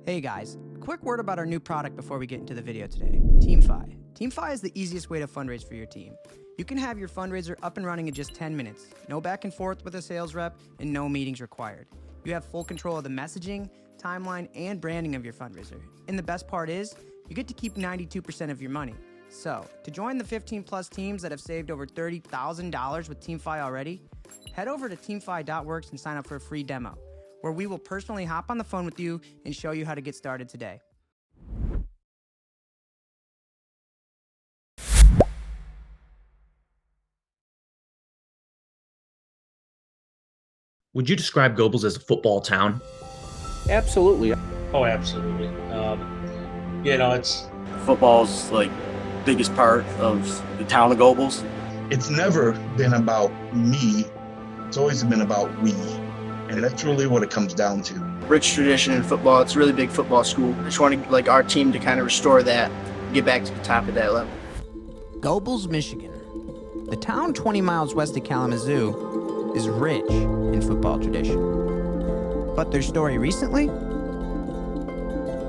Hey guys, quick word about our new product before we get into the video today, TeamFi. TeamFi is the easiest way to fundraise for your team. You can have your fundraiser up and running in just 10 minutes, no back and forth with a sales rep, and no meetings required. You have full control of the messaging, timeline, and branding of your fundraiser. And the best part is, you get to keep 92% of your money. So, to join the 15 plus teams that have saved over $30,000 with TeamFi already, head over to teamfi.works and sign up for a free demo, where we will personally hop on the phone with you and show you how to get started today. Would you describe Gobles as a football town? Absolutely. Oh, absolutely. It's Football's like biggest part of the town of Gobles. It's never been about me. It's always been about we. And that's really what it comes down to. Rich tradition in football. It's a really big football school. I just want our team to kind of restore that, get back to the top of that level. Gobles, Michigan. The town 20 miles west of Kalamazoo is rich in football tradition. But their story recently?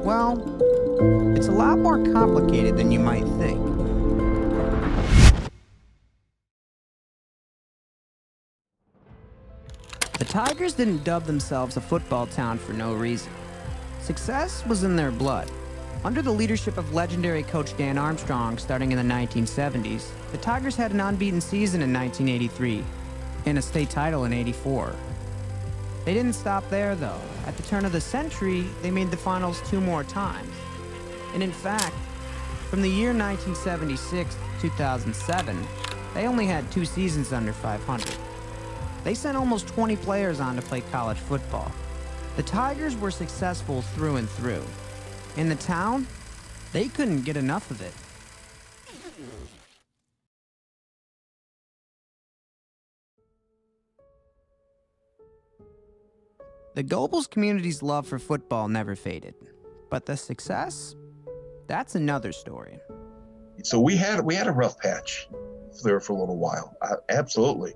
Well, it's a lot more complicated than you might think. The Tigers didn't dub themselves a football town for no reason. Success was in their blood. Under the leadership of legendary coach Dan Armstrong starting in the 1970s, the Tigers had an unbeaten season in 1983 and a state title in '84. They didn't stop there, though. At the turn of the century, they made the finals 2 more times. And in fact, from the year 1976 to 2007, they only had 2 seasons under 500. They sent almost 20 players on to play college football. The Tigers were successful through and through. In the town, they couldn't get enough of it. The Gobles community's love for football never faded. But the success? That's another story. So we had a rough patch there for a little while. Absolutely.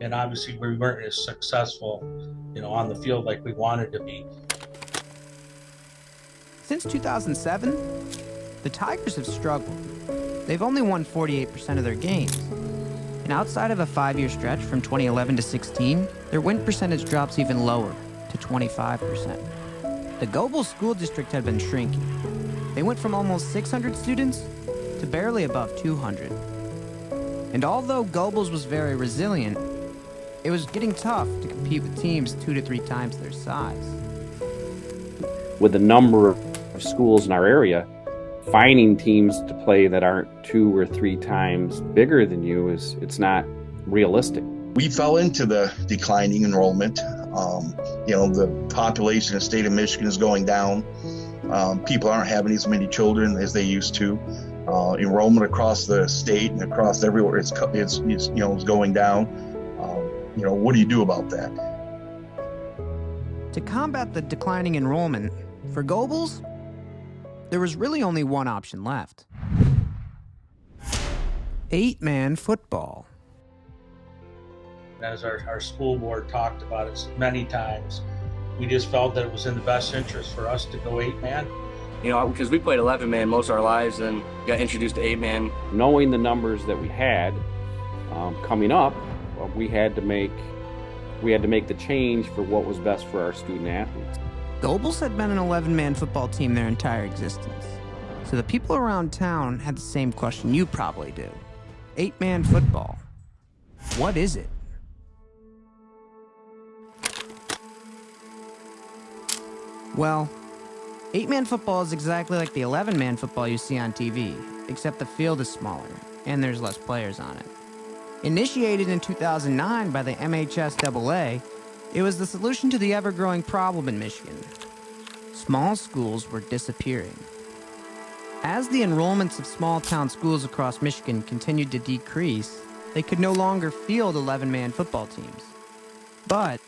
and obviously we weren't as successful, on the field like we wanted to be. Since 2007, the Tigers have struggled. They've only won 48% of their games. And outside of a 5-year stretch from 2011 to 16, their win percentage drops even lower to 25%. The Gobles School District had been shrinking. They went from almost 600 students to barely above 200. And although Gobles was very resilient, it was getting tough to compete with teams 2 to 3 times their size. With the number of schools in our area, finding teams to play that aren't 2 or 3 times bigger than you it's not realistic. We fell into the declining enrollment. The population in the state of Michigan is going down. People aren't having as many children as they used to. Enrollment across the state and across everywhere is going down. What do you do about that? To combat the declining enrollment, for Gobles, there was really only one option left. 8-man football. As our school board talked about it many times, we just felt that it was in the best interest for us to go 8-man. Because we played 11-man most of our lives and got introduced to 8-man. Knowing the numbers that we had coming up, we had to make the change for what was best for our student athletes. Gobles had been an 11-man football team their entire existence. So the people around town had the same question you probably do. 8-man football. What is it? Well, 8-man football is exactly like the 11-man football you see on TV, except the field is smaller and there's less players on it. Initiated in 2009 by the MHSAA, it was the solution to the ever-growing problem in Michigan. Small schools were disappearing. As the enrollments of small-town schools across Michigan continued to decrease, they could no longer field 11-man football teams. But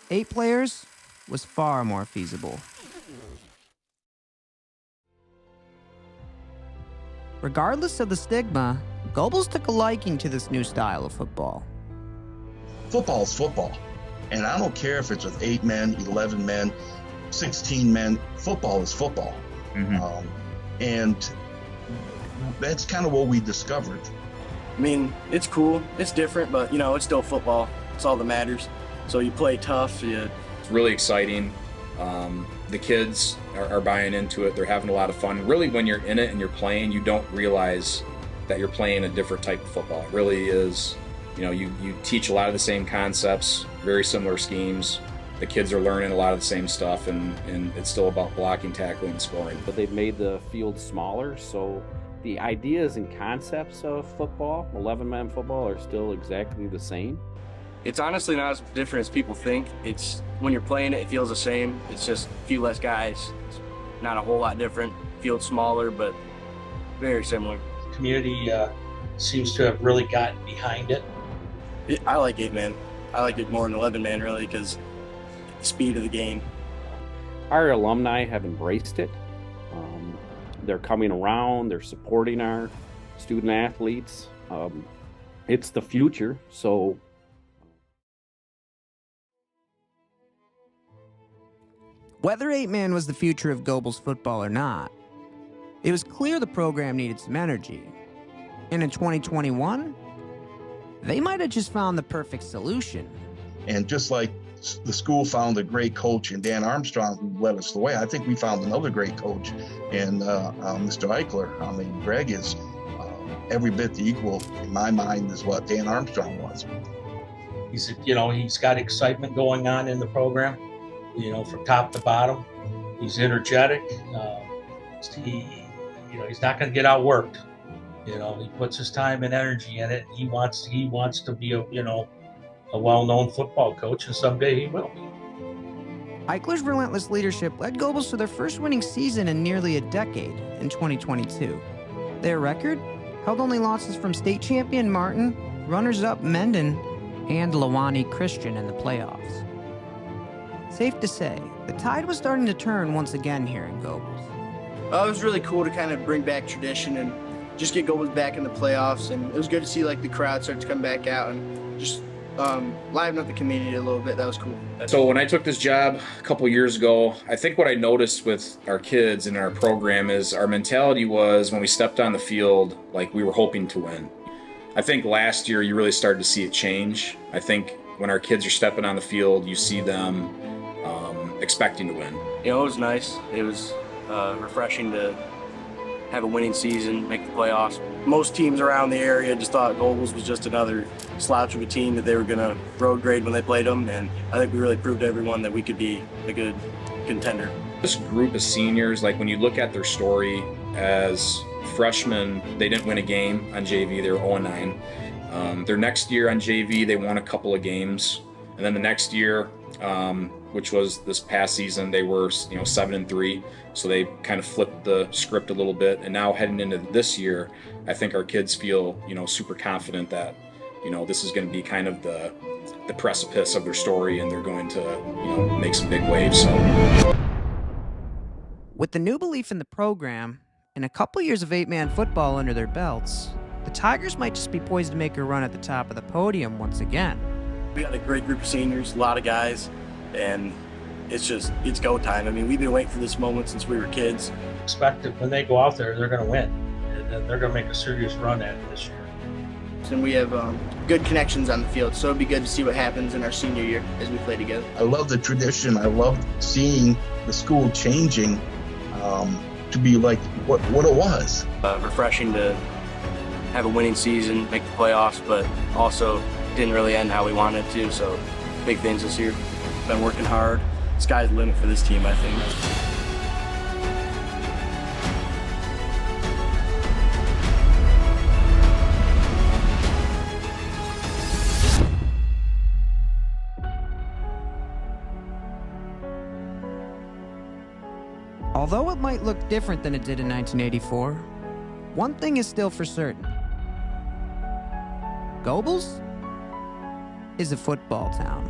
8 players was far more feasible. Regardless of the stigma, Gobles took a liking to this new style of football. Football is football. And I don't care if it's with 8 men, 11 men. 16 men, football is football. And that's kind of what we discovered. I mean, it's cool, it's different, but it's still football. It's all that matters. So you play tough. It's really exciting. The kids are buying into it. They're having a lot of fun. Really, when you're in it and you're playing, you don't realize that you're playing a different type of football. It really is, you teach a lot of the same concepts, very similar schemes. The kids are learning a lot of the same stuff, and it's still about blocking, tackling, and scoring. But they've made the field smaller, so the ideas and concepts of football, 11-man football, are still exactly the same. It's honestly not as different as people think. It's when you're playing it feels the same. It's just a few less guys. It's not a whole lot different. Field smaller, but very similar. The community seems to have really gotten behind it. I like 8-man. I like it more than 11-man, really, because the speed of the game. Our alumni have embraced it. They're coming around. They're supporting our student athletes. It's the future, so. Whether 8-man was the future of Gobles football or not, it was clear the program needed some energy. And in 2021, they might have just found the perfect solution. And just like the school found a great coach in Dan Armstrong who led us the way, I think we found another great coach in Mr. Eichler. I mean, Greg is every bit the equal, in my mind, is what Dan Armstrong was. He's got excitement going on in the program. From top to bottom, he's energetic. He's not going to get outworked. He puts his time and energy in it. He wants to be a well-known football coach, and someday he will be. Eichler's relentless leadership led Gobles to their first winning season in nearly a decade in 2022. Their record held only losses from state champion Martin, runners-up Mendon, and Lawani Christian in the playoffs. Safe to say, the tide was starting to turn once again here in Gobles. It was really cool to kind of bring back tradition and just get Gobles back in the playoffs, and it was good to see the crowd start to come back out and just liven up the community a little bit. That was cool. So when I took this job a couple years ago, I think what I noticed with our kids in our program is our mentality was when we stepped on the field, we were hoping to win. I think last year you really started to see it change. I think when our kids are stepping on the field, you see them expecting to win. It was nice. It was refreshing to have a winning season, make the playoffs. Most teams around the area just thought Gobles was just another slouch of a team that they were going to road grade when they played them, and I think we really proved to everyone that we could be a good contender. This group of seniors, when you look at their story as freshmen, they didn't win a game on JV. They were 0-9. Their next year on JV, they won a couple of games, and then the next year, which was this past season, they were 7-3. So they kind of flipped the script a little bit, and now heading into this year, I think our kids feel super confident that this is going to be kind of the precipice of their story, and they're going to make some big waves. So with the new belief in the program and a couple years of 8-man football under their belts, the Tigers might just be poised to make a run at the top of the podium once again. We got a great group of seniors, a lot of guys, and it's go time. I mean, we've been waiting for this moment since we were kids. Expect that when they go out there, they're going to win, and they're going to make a serious run at it this year. And we have good connections on the field, so it'd be good to see what happens in our senior year as we play together. I love the tradition. I love seeing the school changing to be like what it was. Refreshing to have a winning season, make the playoffs, but also didn't really end how we wanted it to, so big things this year. Been working hard. Sky's the limit for this team, I think. Although it might look different than it did in 1984, one thing is still for certain. Gobles is a football town.